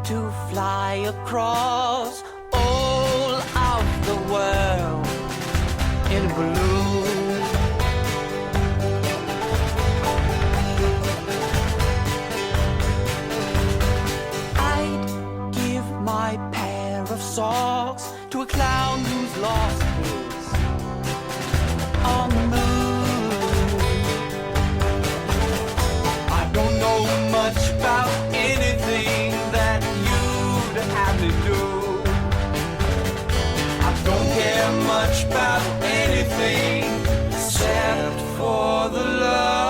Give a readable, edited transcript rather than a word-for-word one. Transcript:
to fly across all of the world in a balloon. I'd give my pair of socks to a clown who's lost his on the moon. I don't know much about anything that you'd have me do. I don't care much about anything except for the love